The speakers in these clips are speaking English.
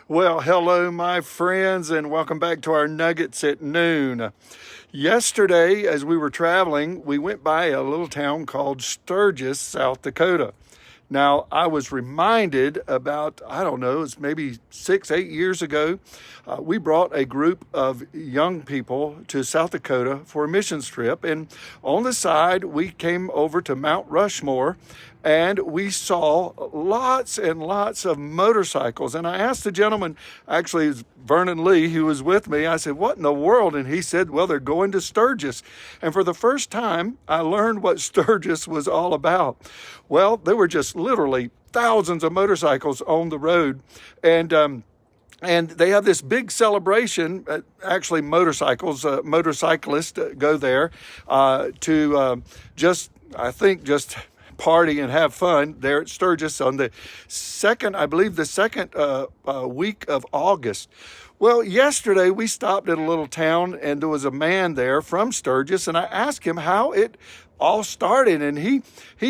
Well, hello, my friends, and welcome back to our Nuggets at Noon. Yesterday, as we were traveling, we went by a little town called Sturgis, South Dakota. Now, I was reminded about, I don't know, it's maybe 8 years ago, we brought a group of young people to South Dakota for a missions trip. And on the side, we came over to Mount Rushmore and we saw lots and lots of motorcycles. And I asked the gentleman, actually, it was Vernon Lee, who was with me, I said, what in the world? And he said, well, they're going to Sturgis. And for the first time, I learned what Sturgis was all about. Well, there were just literally thousands of motorcycles on the road. And they have this big celebration. Actually, motorcyclists go there to just party and have fun there at Sturgis on the second week of August. Well, yesterday we stopped at a little town and there was a man there from Sturgis, and I asked him how it all started. And he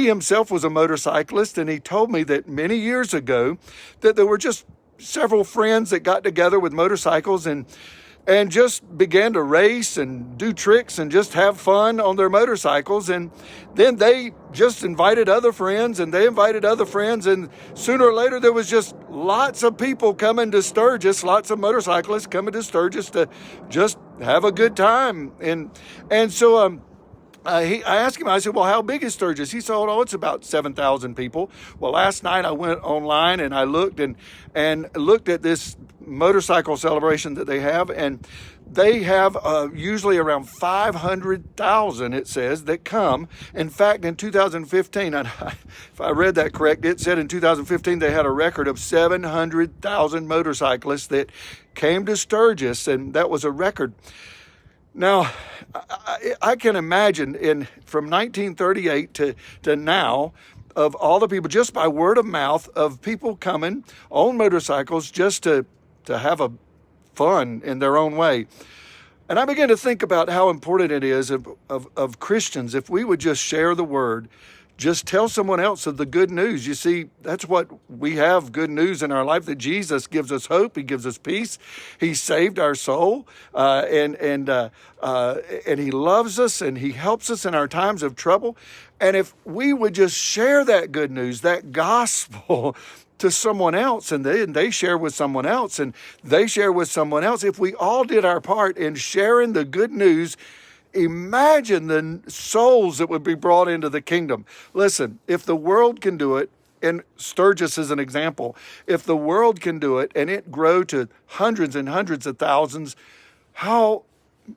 himself was a motorcyclist, and he told me that many years ago that there were just several friends that got together with motorcycles and just began to race and do tricks and just have fun on their motorcycles. And then they just invited other friends, and they invited other friends. And sooner or later, there was just lots of people coming to Sturgis, lots of motorcyclists coming to Sturgis to just have a good time. And so I asked him, I said, well, how big is Sturgis? He said, oh, it's about 7,000 people. Well, last night I went online and I looked and looked at this motorcycle celebration that they have, and they have usually around 500,000, it says, that come. In fact, in 2015, if I read that correct, it said in 2015 they had a record of 700,000 motorcyclists that came to Sturgis, and that was a record. Now, I can imagine from 1938 to now, of all the people, just by word of mouth, of people coming on motorcycles just to have a fun in their own way. And I began to think about how important it is of Christians, if we would just share the word, just tell someone else of the good news. You see, that's what we have, good news in our life, that Jesus gives us hope. He gives us peace. He saved our soul, and he loves us, and he helps us in our times of trouble. And if we would just share that good news, that gospel to someone else, and they share with someone else, and they share with someone else, if we all did our part in sharing the good news, imagine the souls that would be brought into the kingdom. Listen, if the world can do it, and Sturgis is an example, if the world can do it and it grow to hundreds and hundreds of thousands, how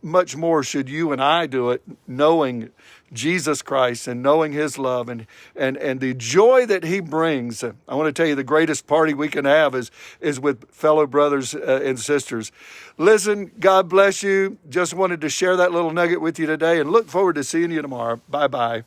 much more should you and I do it, knowing Jesus Christ and knowing his love and the joy that he brings. I want to tell you, the greatest party we can have is with fellow brothers and sisters. Listen, God bless you. Just wanted to share that little nugget with you today, and look forward to seeing you tomorrow. Bye-bye.